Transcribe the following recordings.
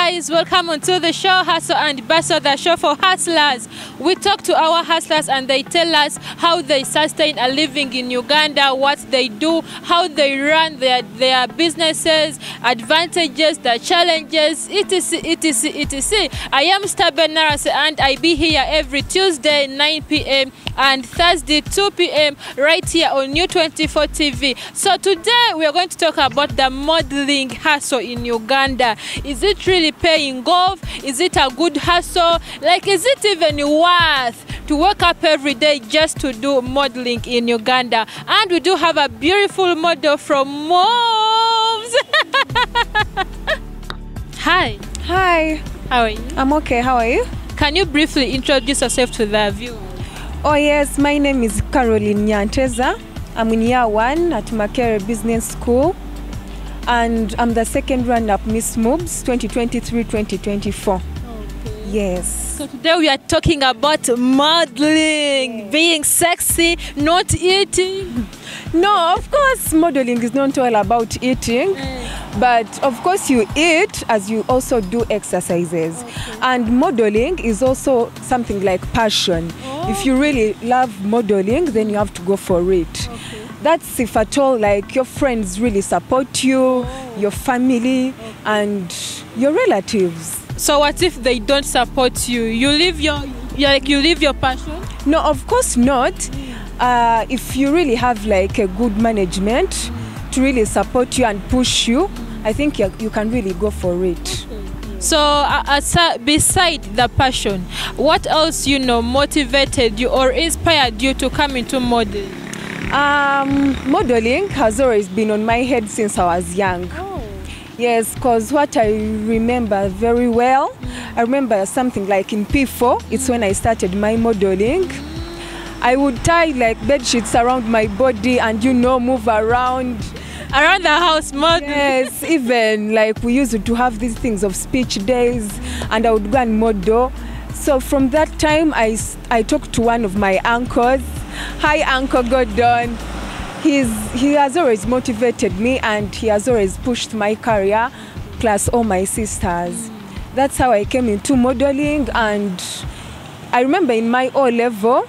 guys, welcome onto the show Hustle and Bustle, the show for hustlers. We talk to our hustlers and they tell us how they sustain a living in Uganda, what they do, how they run their businesses, advantages, the challenges, etc, etc, etc. I am Stubborn Naras and I be here every Tuesday 9 p.m. and Thursday 2 p.m. right here on New 24 TV. So today we are going to talk about the modeling hustle in Uganda. Is it really paying off? Is it a good hustle? Like, is it even worth to wake up every day just to do modeling in Uganda? And we do have a beautiful model from Moves. Hi. Hi. How are you? I'm okay. How are you? Can you briefly introduce yourself to the viewer? Oh yes, my name is Nanteza. I'm in year 1 at Makere Business School. And I'm the second runner-up Miss Moves 2023-2024. Okay. Yes. So today we are talking about modeling, being sexy, not eating. No, of course, modeling is not all about eating. But of course you eat as you also do exercises. Okay. And modeling is also something like passion. Oh. If you really love modeling, then you have to go for it. Okay. That's if at all like your friends really support you, your family, and your relatives. So what if they don't support you? You live your passion? No, of course not. If you really have like a good management to really support you and push you, I think you can really go for it. So beside the passion, what else motivated you or inspired you to come into modeling? Modeling has always been on my head since I was young. Oh. Yes, because what I remember very well, I remember something like in P4, it's when I started my modeling. I would tie like bed sheets around my body and move around the house modeling. Yes, even like we used to have these things of speech days and I would go and model. So from that time I talked to one of my uncles. Hi Uncle Gordon. He has always motivated me and he has always pushed my career, plus all my sisters. That's how I came into modeling, and I remember in my O level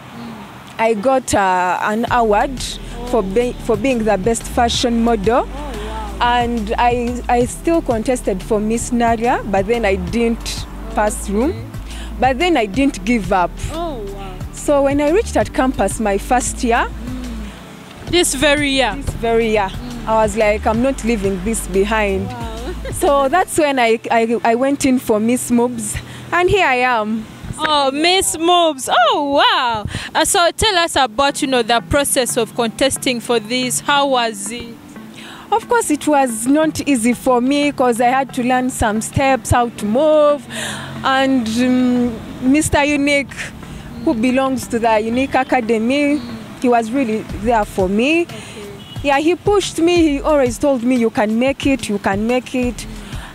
I got an award for being the best fashion model. And I still contested for Miss Naria, but then I didn't pass through. But then I didn't give up. Oh, wow. So when I reached at campus my first year, This very year, I was like, I'm not leaving this behind. Wow. So that's when I went in for Miss Moves, and here I am. Oh, Miss Moves. Oh, wow. So tell us about, the process of contesting for this. How was it? Of course, it was not easy for me because I had to learn some steps, how to move. And Mr. Unique, who belongs to the Unique Academy, he was really there for me. Okay. Yeah, he pushed me. He always told me, you can make it, you can make it.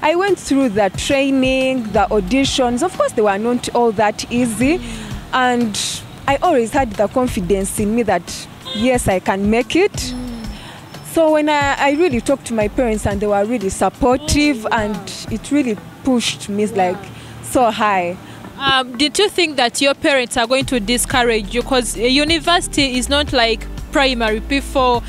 I went through the training, the auditions. Of course, they were not all that easy. And I always had the confidence in me that, yes, I can make it. So when I really talked to my parents and they were really supportive, and it really pushed me like so high. Did you think that your parents are going to discourage you? Because university is not like primary, P4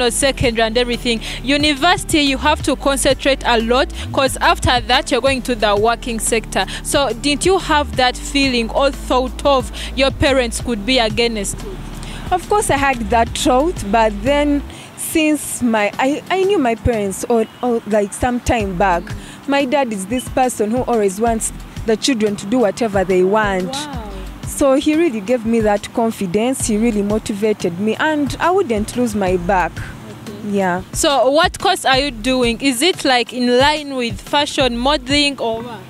or secondary and everything. University, you have to concentrate a lot because after that you're going to the working sector. So didn't you have that feeling or thought of your parents could be against it? Of course I had that thought, but then since I knew my parents all like some time back. My dad is this person who always wants the children to do whatever they want. Wow. So he really gave me that confidence. He really motivated me, and I wouldn't lose my back. Okay. Yeah. So what course are you doing? Is it like in line with fashion modeling or what?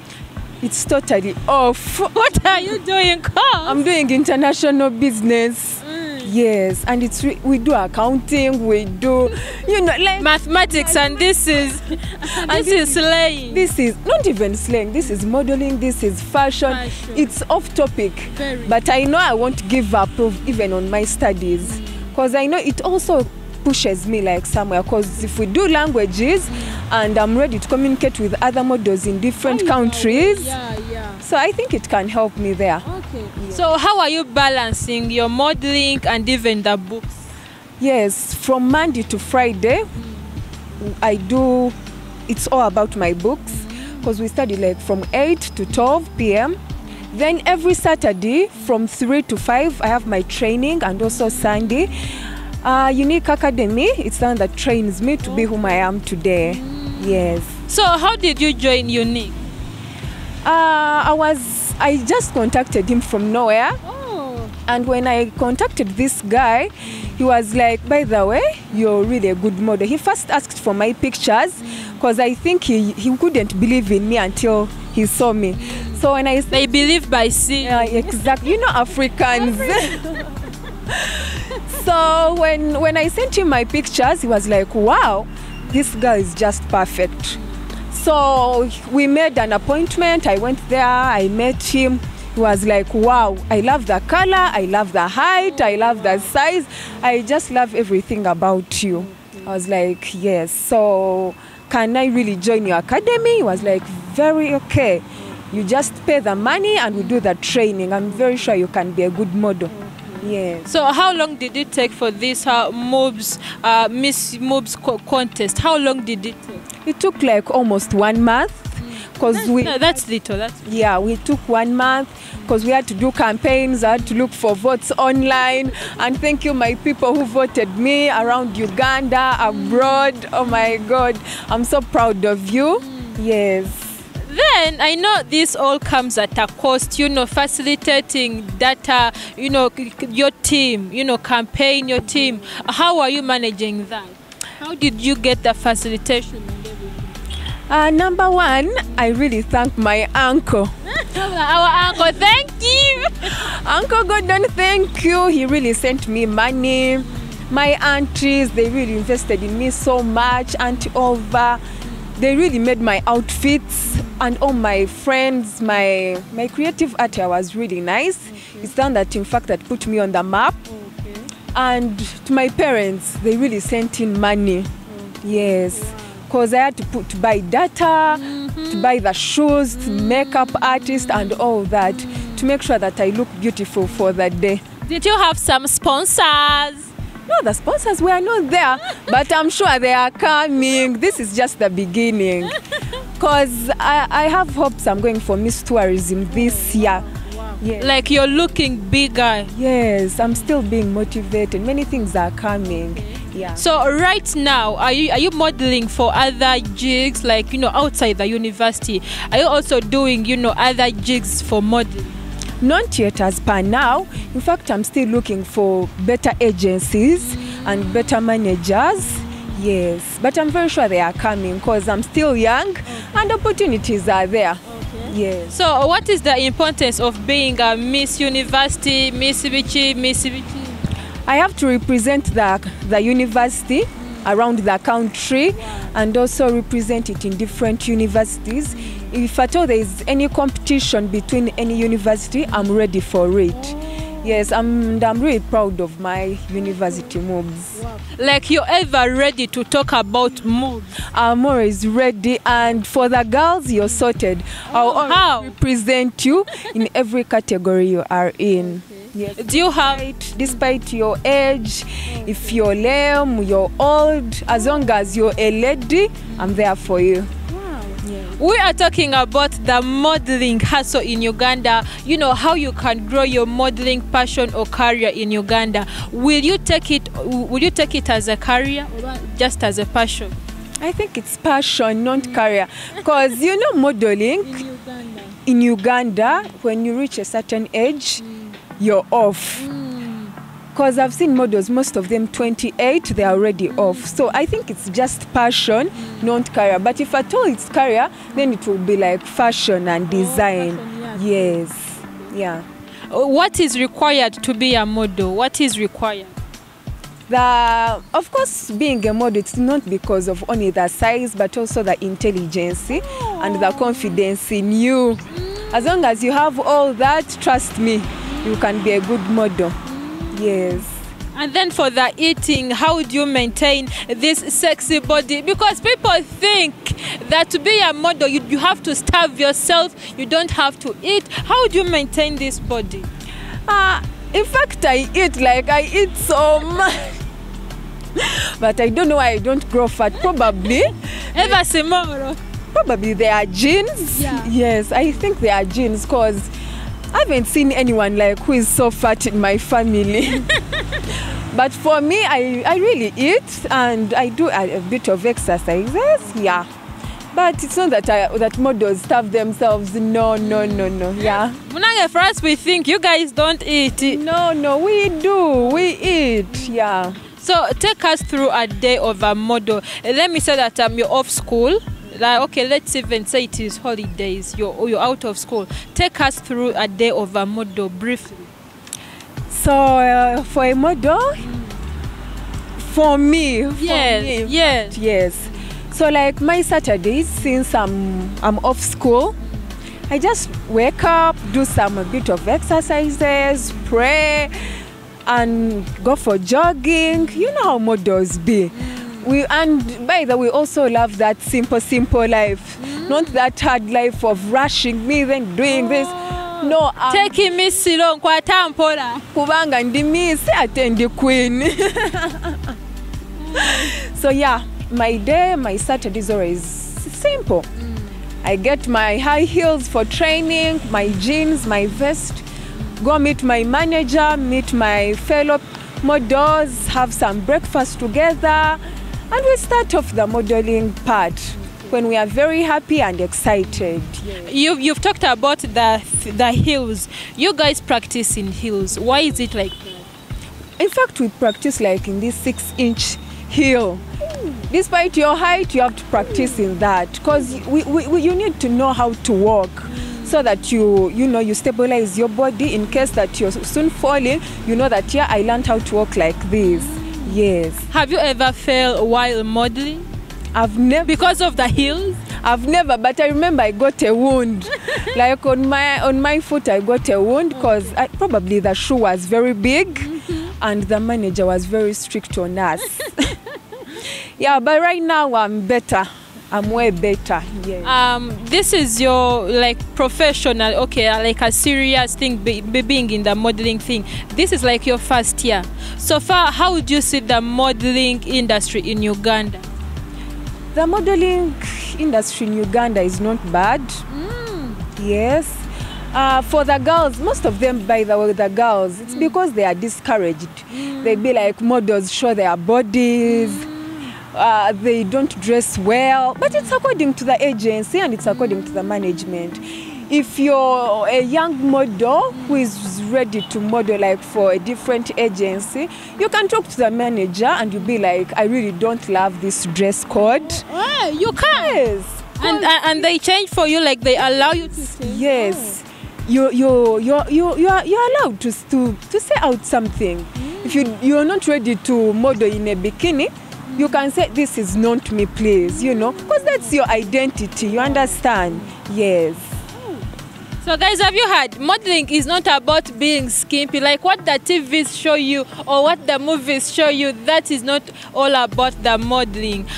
It's totally off. What are you doing? I'm doing international business. Yes, and we do accounting, we do like mathematics, and this is slaying. This is not even slaying. This is modeling. This is fashion. It's off topic, but I know I won't give up even on my studies, because I know it also pushes me like somewhere, because if we do languages and I'm ready to communicate with other models in different countries, so I think it can help me there. Okay. Yeah. So how are you balancing your modeling and even the books? Yes, from Monday to Friday, it's all about my books, because we study like from 8 to 12 p.m. Then every Saturday from 3 to 5, I have my training, and also Sunday. Unique Academy, it's the one that trains me to be whom I am today. Yes. So how did you join Unique? I just contacted him from nowhere. Oh. And when I contacted this guy, he was like, by the way, you're really a good model. He first asked for my pictures, because I think he couldn't believe in me until he saw me. So when they believe by seeing. Yeah, exactly. You know, Africans. So when I sent him my pictures, he was like, wow, this girl is just perfect. So we made an appointment. I went there, I met him. He was like, wow, I love the color, I love the height, I love the size. I just love everything about you. I was like, yes. So can I really join your academy? He was like, very okay. You just pay the money and we do the training. I'm very sure you can be a good model. Yes. So how long did it take for this Miss Moobs contest? How long did it take? It took like almost 1 month. That's little. Yeah, we took 1 month because we had to do campaigns. I had to look for votes online. And thank you, my people who voted me around Uganda, abroad. Oh my God, I'm so proud of you. Yes. Then I know this all comes at a cost, facilitating data, your team, campaign your team. How are you managing that? How did you get the facilitation and everything? Number one, I really thank my uncle. Our uncle, thank you. Uncle Gordon, thank you. He really sent me money. My aunties, they really invested in me so much. Auntie Ova, they really made my outfits, and all my friends, my creative art was really nice. Okay. It's done that, in fact, that put me on the map. Okay. And to my parents, they really sent in money. Okay. Yes, because I had to buy data, to buy the shoes, to makeup artist, and all that, to make sure that I look beautiful for that day. Did you have some sponsors? No, the sponsors were not there, but I'm sure they are coming. This is just the beginning. Because I have hopes I'm going for Miss Tourism this year. Wow. Yes. Like you're looking bigger. Yes, I'm still being motivated. Many things are coming. Okay. Yeah. So right now, are you modeling for other jigs, like, outside the university? Are you also doing, other jigs for modeling? Not yet as per now. In fact, I'm still looking for better agencies and better managers. Yes, but I'm very sure they are coming because I'm still young. Okay. And opportunities are there. Okay. Yes. So what is the importance of being a Miss University, Miss Bichi? I have to represent the university around the country. Wow. And also represent it in different universities. If at all there is any competition between any university, I'm ready for it. Oh. Yes, I'm really proud of my university moves. Wow. Like you're ever ready to talk about moves? I'm always ready, and for the girls, you're sorted. I'll represent you in every category you are in. Okay. Yes. Do you have, despite your age, if you're lame, you're old, as long as you're a lady, I'm there for you. We are talking about the modeling hustle in Uganda, how you can grow your modeling passion or career in Uganda. Will you take it as a career or just as a passion? I think it's passion, not career. Because modeling in Uganda, when you reach a certain age, you're off. Because I've seen models, most of them 28, they're already off. So I think it's just passion, not career. But if at all it's career, then it will be like fashion and design. Fashion, yes. Yeah. What is required to be a model? What is required? Of course, being a model, it's not because of only the size, but also the intelligence and the confidence in you. As long as you have all that, trust me, you can be a good model. Yes. And then for the eating, how do you maintain this sexy body? Because people think that to be a model, you have to starve yourself, you don't have to eat. How do you maintain this body? In fact, I eat so much. But I don't know why I don't grow fat. Probably. Ever tomorrow. Probably there are genes. Yeah. Yes, I think there are genes because I haven't seen anyone like who is so fat in my family. But for me, I really eat and I do a bit of exercises. Yeah. But it's not that models starve themselves. No. Yeah. For us, we think you guys don't eat. No, we do. We eat. Yeah. So take us through a day of a model. Let me say that you're off school. Like, okay, let's even say it is holidays. You're out of school. Take us through a day of a model briefly. So for a model, for me, yes. So like my Saturdays, since I'm off school, I just wake up, do a bit of exercises, pray, and go for jogging. You know how models be. And by the way, we also love that simple life. Not that hard life of rushing me, then doing this. No, taking me silong kwa tampola. Kubanga ndimi se attend queen. So yeah, my Saturday is always simple. I get my high heels for training, my jeans, my vest, go meet my manager, meet my fellow models, have some breakfast together, and we start off the modeling part when we are very happy and excited. You've talked about the heels. You guys practice in heels. Why is it like that? In fact, we practice like in this 6-inch heel. Despite your height, you have to practice in that because you need to know how to walk so that you stabilize your body in case that you're soon falling. You know that, yeah, I learned how to walk like this. Yes. Have you ever fell while modeling? I've never. Because of the heels? I've never, but I remember I got a wound. Like on my foot, I got a wound because probably the shoe was very big and the manager was very strict on us. Yeah, but right now I'm better. I'm way better. Yeah. This is your like professional, okay, like a serious thing, being in the modeling thing. This is like your first year. So far, how would you see the modeling industry in Uganda? The modeling industry in Uganda is not bad. Yes. For the girls, most of them, by the way, the girls, it's because they are discouraged. They be like, models show their bodies. They don't dress well, but it's according to the agency and it's according to the management. If you're a young model who is ready to model like for a different agency, you can talk to the manager and you'll be like, I really don't love this dress code. Oh, you can? Yes. And they change for you, like they allow you to say? Yes. You're allowed to say out something. If you're not ready to model in a bikini, you can say, this is not me, please, because that's your identity, you understand? Yes. So guys, have you heard? Modeling is not about being skimpy, like what the TVs show you or what the movies show you. That is not all about the modeling.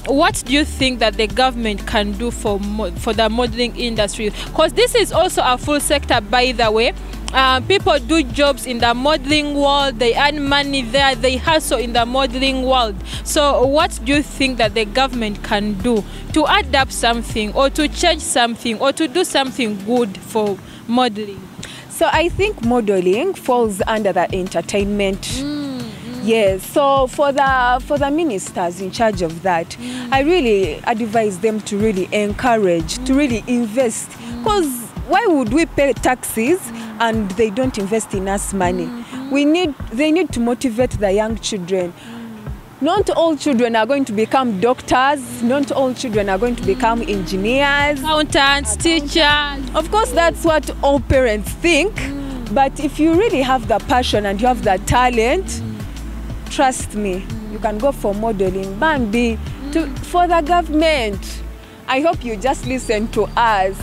What do you think that the government can do for the modeling industry? Because this is also a full sector, by the way. People do jobs in the modeling world, they earn money there, they hustle in the modeling world. So what do you think that the government can do to adapt something or to change something or to do something good for modeling? So I think modeling falls under the entertainment. Yes, so for the ministers in charge of that, I really advise them to really encourage, to really invest. Because why would we pay taxes and they don't invest in us money? They need to motivate the young children. Not all children are going to become doctors. Not all children are going to become engineers, accountants, teachers. Of course, that's what all parents think. But if you really have the passion and you have the talent, trust me, you can go for modeling. Bambi, for the government, I hope you just listen to us,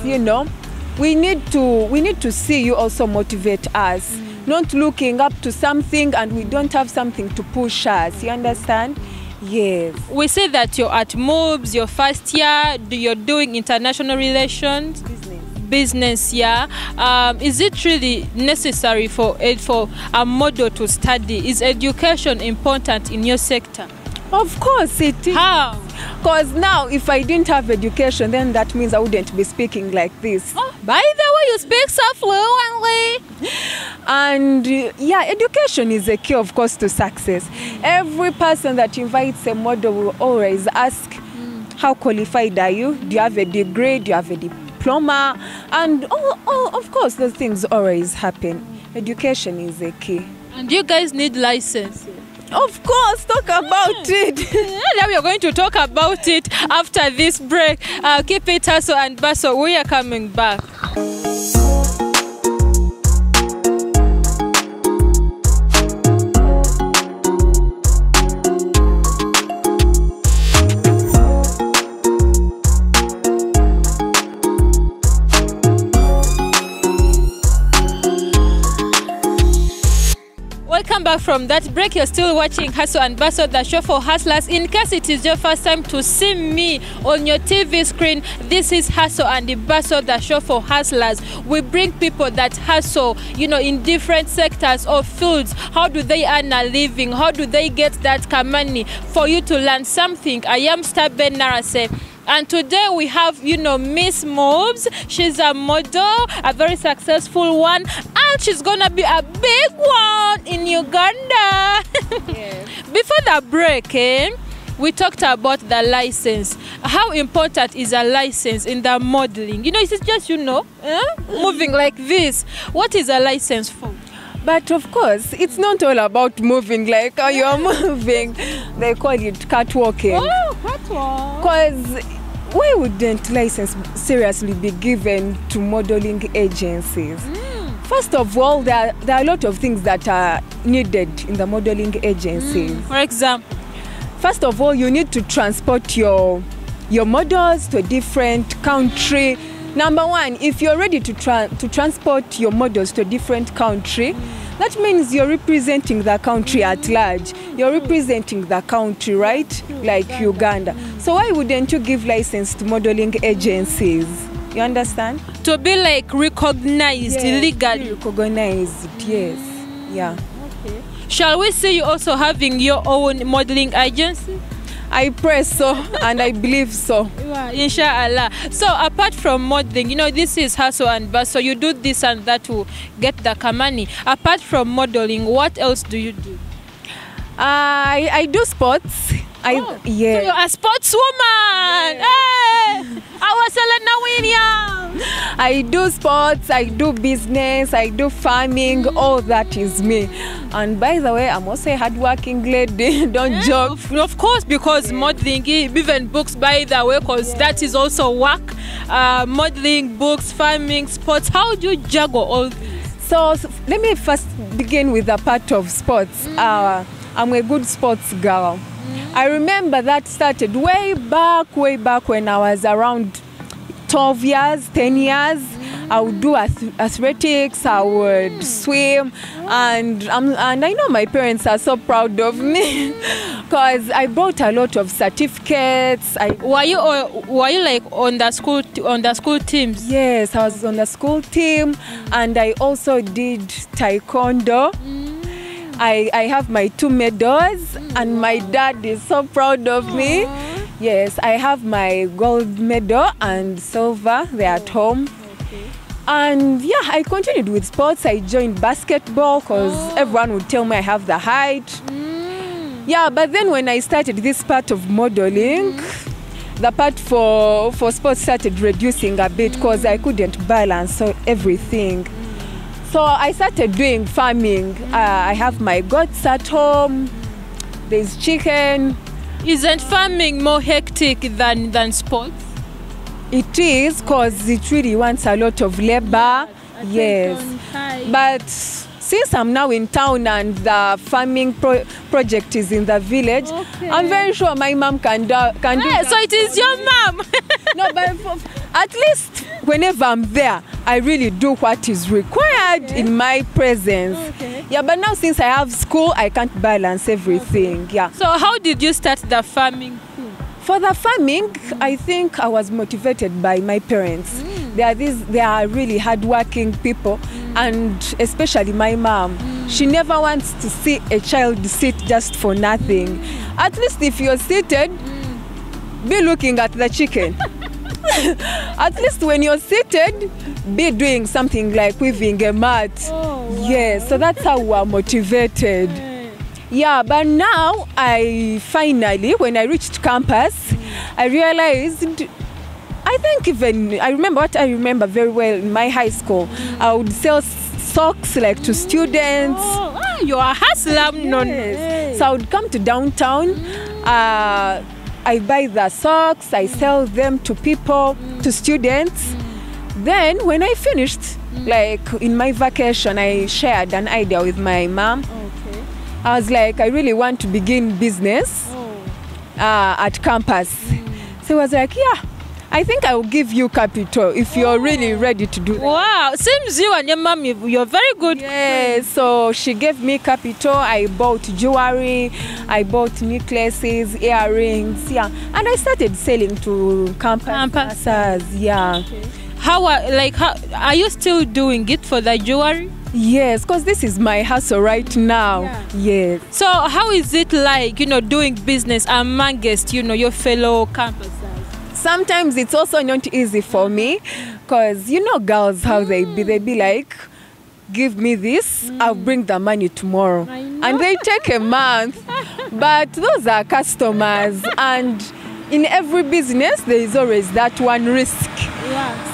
We need to see you also motivate us not looking up to something, and we don't have something to push us. You understand? Yes. We say that you're at MOOBS, your first year, you're doing international relations. Business, yeah. Is it really necessary for a model to study? Is education important in your sector? Of course it is. How? Because now, if I didn't have education, then that means I wouldn't be speaking like this. Oh, by the way, you speak so fluently. And yeah, education is a key, of course, to success. Every person that invites a model will always ask, how qualified are you? Do you have a degree? Do you have a diploma? And of course, those things always happen. Education is a key. And you guys need license. Of course, talk about it. Now we are going to talk about it after this break. Keep it Hustle and Bustle. We are coming back. Welcome back from that break. You're still watching Hustle and Bustle, the show for hustlers. In case it is your first time to see me on your TV screen, this is Hustle and Bustle, the show for hustlers. We bring people that hustle, in different sectors or fields. How do they earn a living? How do they get that money for you to learn something? I am Staben Narase. And today we have, Miss MOOBS. She's a model, a very successful one, and she's gonna be a big one in Uganda. Yes. Before the break, we talked about the license. How important is a license in the modeling? It's just, moving like this. What is a license for? But of course, it's not all about moving like how you're moving. They call it catwalking. Oh, catwalk. Because why wouldn't license seriously be given to modeling agencies? First of all, there are a lot of things that are needed in the modeling agencies. For example? First of all, you need to transport your models to a different country. Number one, if you're ready to transport your models to a different country, that means you're representing the country at large. You're representing the country, right? Like Uganda. So why wouldn't you give license to modeling agencies? You understand? To be like recognized legally. Recognized, yes. Yeah. Okay. Shall we see you also having your own modeling agency? I pray so, and I believe so. Inshallah. So apart from modeling, this is Hustle and Bustle. You do this and that to get the money. Apart from modeling, what else do you do? I do sports. So you're a sportswoman. Yeah. Hey, I was Selena Williams. I do sports, I do business, I do farming, all that is me. And by the way, I'm also a hardworking lady. Don't joke. Of course, because modeling, even books, by the way, because that is also work. Modeling, books, farming, sports. How do you juggle all this? So let me first begin with the part of sports. I'm a good sports girl. I remember that started way back when I was around 12 years, 10 years. I would do athletics, I would swim, and I know my parents are so proud of me because I brought a lot of certificates. Were you like on the school teams? Yes, I was on the school team, and I also did taekwondo. I have my 2 medals, and my dad is so proud of me. Yes, I have my gold medal and silver. They're at home. Okay. And yeah, I continued with sports. I joined basketball because everyone would tell me I have the height. Yeah, but then when I started this part of modeling, the part for sports started reducing a bit because I couldn't balance everything. So I started doing farming. I have my goats at home. There's chicken. Isn't farming more hectic than sports? It is, because it really wants a lot of labor. Yes. But since I'm now in town and the farming project is in the village, I'm very sure my mom can do that. So it is your mom. No, but at least whenever I'm there, I really do what is required in my presence. Yeah, but now since I have school, I can't balance everything. Yeah. So how did you start the farming? For the farming, I think I was motivated by my parents. They are really hardworking people, and especially my mom. She never wants to see a child sit just for nothing. At least if you're seated, be looking at the chicken. At least when you're seated, be doing something like weaving a mat. Yes, so that's how we're motivated. Yeah, but now when I reached campus, I realized, I remember very well in my high school, I would sell socks like to students. You're a hustler. Yes. So I would come to downtown, I buy the socks, I sell them to people, to students. Then when I finished, like in my vacation, I shared an idea with my mom. I was like, I really want to begin business at campus. So I was like, yeah, I think I will give you capital if you're really ready to do that. Wow, seems you and your mom, you're very good. Yes, so she gave me capital. I bought jewelry, I bought necklaces, earrings, yeah. And I started selling to campusers, yeah. How are you still doing it for the jewelry? Yes, because this is my hustle right now. Yes. So how is it like, doing business amongst, your fellow campusers? Sometimes it's also not easy for me because, girls, how they be like, give me this, I'll bring the money tomorrow. And they take a month. But those are customers. And in every business, there is always that one risk.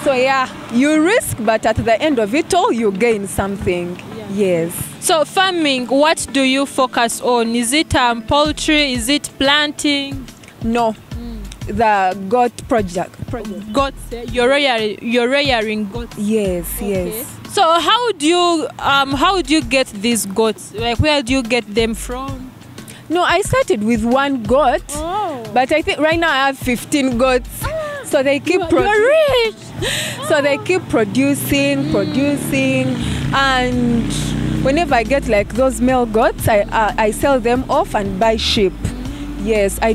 So you risk, but at the end of it all, you gain something. Yes. So farming, what do you focus on? Is it poultry? Is it planting? No. The goat project. Goats? You're rearing goats? Yes, yes. So how do you get these goats? Like, where do you get them from? No, I started with one goat, but I think right now I have 15 goats. So they keep rich. So they keep producing, and whenever I get like those male goats, I sell them off and buy sheep. Yes, I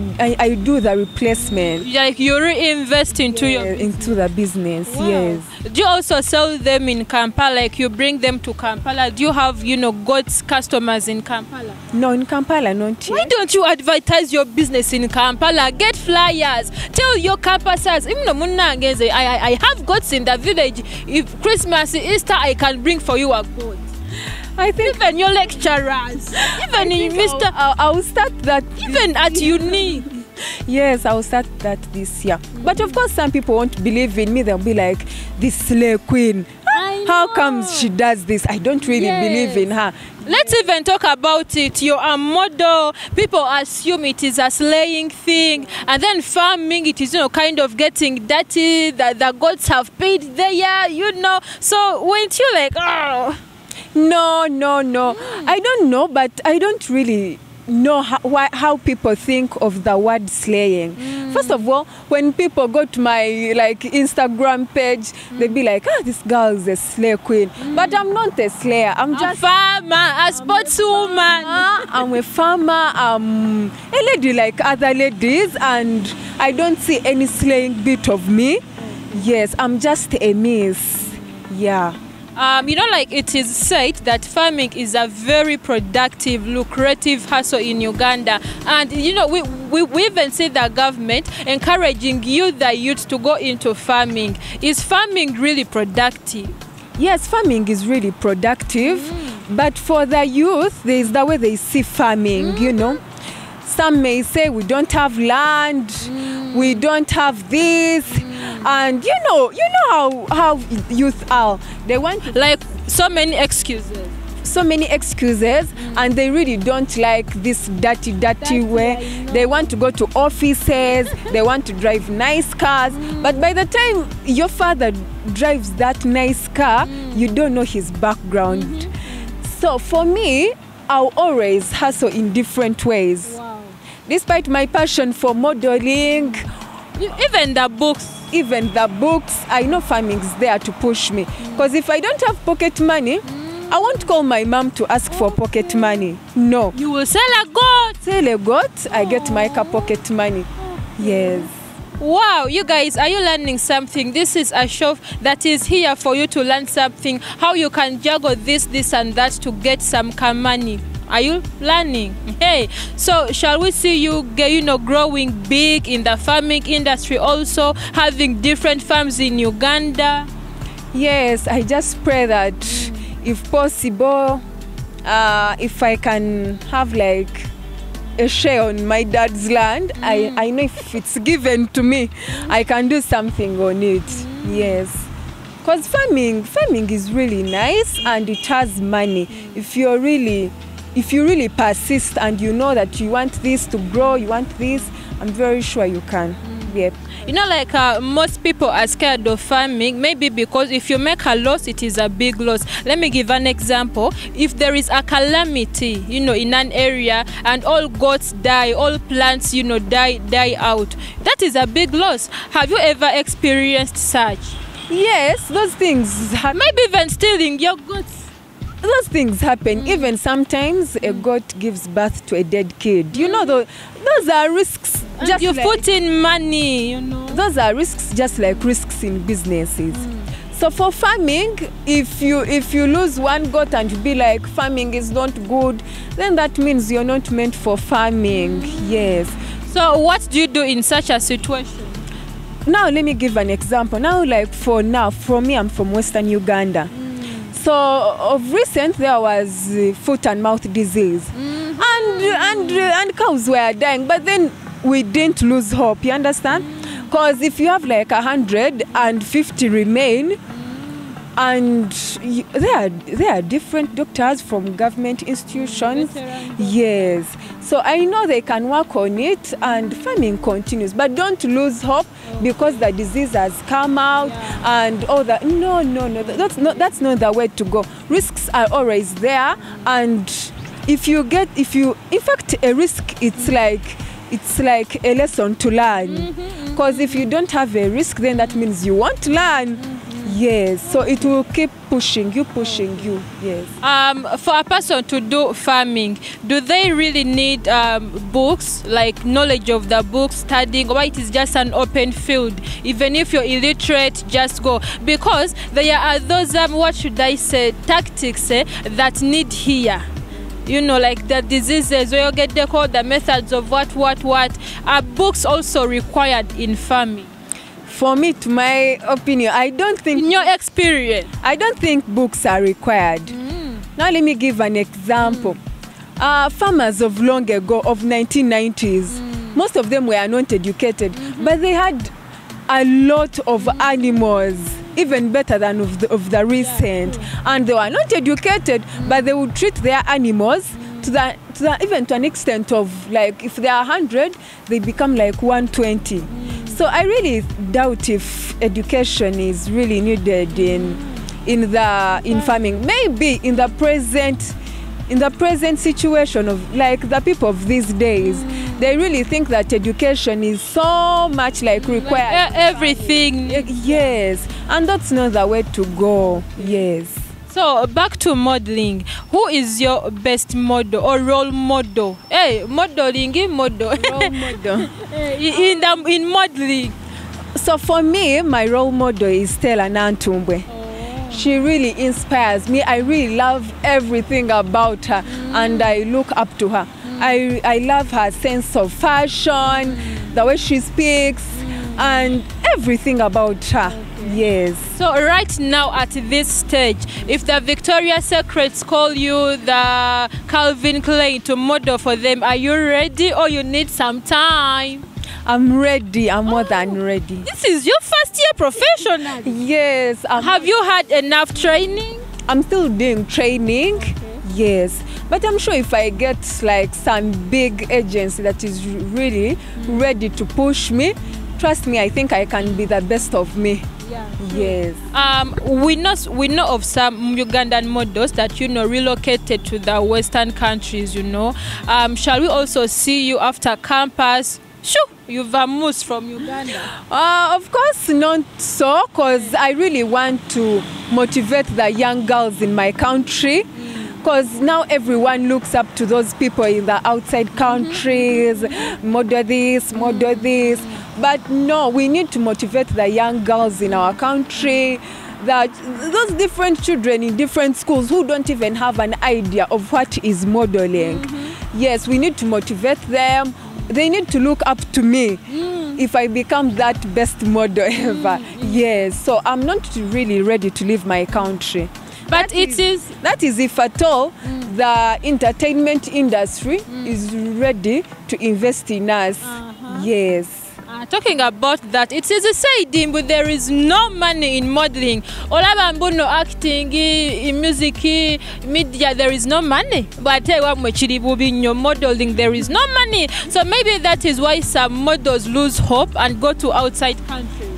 do the replacement. Like you reinvest into into the business. Wow. Yes. Do you also sell them in Kampala? Like you bring them to Kampala? Do you have goats customers in Kampala? No, in Kampala not yet. Why don't you advertise your business in Kampala? Get flyers. Tell your campusers. I have goats in the village. If Christmas, Easter, I can bring for you a goat. I think even your lecturers, even Mr. I'll start that. Even at uni. Yes, I'll start that this year. But of course, some people won't believe in me. They'll be like, this slay queen. How comes she does this? I don't really believe in her. Let's even talk about it. You're a model. People assume it is a slaying thing. And then farming, it is, kind of getting dirty. The gods have paid there, So weren't you like, oh... No. I don't know, but I don't really know how people think of the word slaying. First of all, when people go to my Instagram page, they be like, this girl is a slay queen. But I'm not a slayer. I'm just a farmer, a sportswoman. I'm a farmer. I'm a lady like other ladies, and I don't see any slaying bit of me. Yes, I'm just a miss. Yeah. It is said that farming is a very productive, lucrative hustle in Uganda. And, we even see the government encouraging the youth to go into farming. Is farming really productive? Yes, farming is really productive. But for the youth, there is the way they see farming, Some may say we don't have land, we don't have this. And you know how youth are. They want so many excuses. And they really don't like this dirty way. They want to go to offices, they want to drive nice cars. But by the time your father drives that nice car, you don't know his background. So for me, I'll always hustle in different ways. Wow. Despite my passion for modeling, even the books. even the books. I know farming is there to push me. Because if I don't have pocket money, I won't call my mom to ask for pocket money. No. You will sell a goat. Sell a goat, I get my pocket money. Yes. Wow, you guys, are you learning something? This is a show that is here for you to learn something, how you can juggle this and that to get some money. Are you learning? Hey, so shall we see you growing big in the farming industry, also having different farms in Uganda? Yes, I just pray that if possible, if I can have like a share on my dad's land, I know if it's given to me, I can do something on it. Yes, because farming is really nice and it has money. If you really persist and you know that you want this to grow, you want this, I'm very sure you can. Yep. You know, like most people are scared of farming, maybe because if you make a loss, it is a big loss. Let me give an example. If there is a calamity, in an area and all goats die, all plants, die out, that is a big loss. Have you ever experienced such? Yes, those things happen. Maybe even stealing your goats. Those things happen. Even sometimes a goat gives birth to a dead kid. You know, those are risks. And you put in money, Those are risks, just like risks in businesses. So for farming, if you lose one goat and you be like, farming is not good, then that means you're not meant for farming. Yes. So what do you do in such a situation? Now let me give an example. For me, I'm from Western Uganda. So of recent there was foot and mouth disease, and cows were dying. But then we didn't lose hope. You understand? Because if you have like 150 remain, and there are different doctors from government institutions. Yes. So I know they can work on it and farming continues. But don't lose hope because the disease has come out and all that. No. That's not the way to go. Risks are always there, and in fact, a risk, it's like a lesson to learn. Because if you don't have a risk, then that means you won't learn. Yes, so it will keep pushing you. Yes. For a person to do farming, do they really need books, like knowledge of the book, studying, or it is just an open field? Even if you're illiterate, just go. Because there are those, tactics that need here. Like the diseases, where you get the methods of what. Are books also required in farming? For me, to my opinion, I don't think... In your experience? I don't think books are required. Now let me give an example. Farmers of long ago, of 1990s, most of them were not educated, but they had a lot of animals, even better than of the recent. And they were not educated, but they would treat their animals even to an extent of, like, if they are 100, they become like 120. So I really doubt if education is really needed in farming. Maybe in the present situation of, like, the people of these days, they really think that education is so much like required. Everything. Yes, and that's not the way to go. Yes. So back to modeling. Who is your best model or role model? Hey, modeling, model. Role model. in modeling. So for me, my role model is Stella Nantumbwe. She really inspires me. I really love everything about her, and I look up to her. I love her sense of fashion, the way she speaks, and everything about her. Yes. So right now at this stage, if the Victoria's Secrets call you the Calvin Klein to model for them, are you ready or you need some time? I'm ready. I'm more than ready. This is your first year professional. Yes. Have you had enough training? I'm still doing training. Okay. Yes. But I'm sure if I get like some big agency that is really ready to push me, trust me, I think I can be the best of me. Yeah. Yes. We know of some Ugandan models that relocated to the Western countries. Shall we also see you after campus shoo, you've vamoosed from Uganda? Of course not so, because I really want to motivate the young girls in my country. Because now everyone looks up to those people in the outside countries, model this, model this. But no, we need to motivate the young girls in our country, that those different children in different schools who don't even have an idea of what is modeling. Yes, we need to motivate them. They need to look up to me if I become that best model ever. Yes, so I'm not really ready to leave my country. But that is if at all the entertainment industry is ready to invest in us. Yes. Talking about that, it is a saying, but there is no money in modeling. All about no acting, in music, media, there is no money. But in your modeling, there is no money. So maybe that is why some models lose hope and go to outside countries.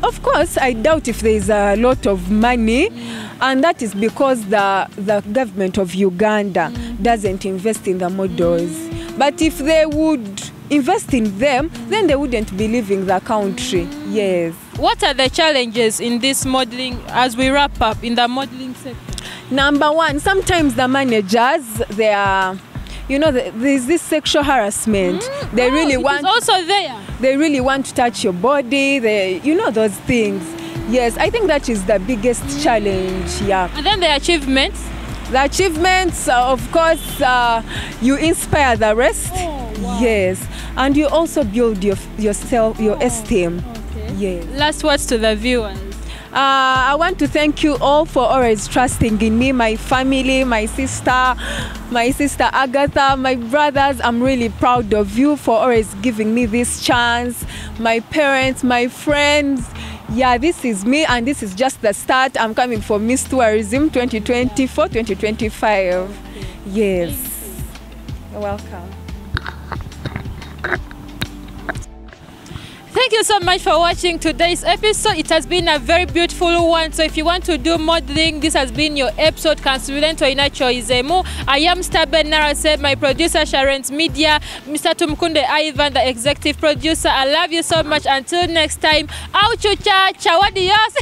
Of course, I doubt if there is a lot of money, and that is because the government of Uganda doesn't invest in the models. But if they would invest in them, then they wouldn't be leaving the country. Yes. What are the challenges in this modeling as we wrap up in the modeling sector? Number one, sometimes the managers, they are, there's this sexual harassment. They really want. It's also there. They really want to touch your body. Those things. Yes, I think that is the biggest challenge. Yeah. And then the achievements. The achievements, of course, you inspire the rest. Oh, wow. Yes, and you also build your esteem. Okay. Yes. Last words to the viewers. I want to thank you all for always trusting in me, my family, my sister Agatha, my brothers. I'm really proud of you for always giving me this chance. My parents, my friends. Yeah, this is me, and this is just the start. I'm coming for Miss Tourism 2024-2025. Yes. You're welcome. Thank you so much for watching today's episode. It has been a very beautiful one. So if you want to do modeling, this has been your episode. I am Stubborn Narase, my producer Sharon's Media, Mr. Tumkunde Ivan, the executive producer. I love you so much. Until next time, chawadios.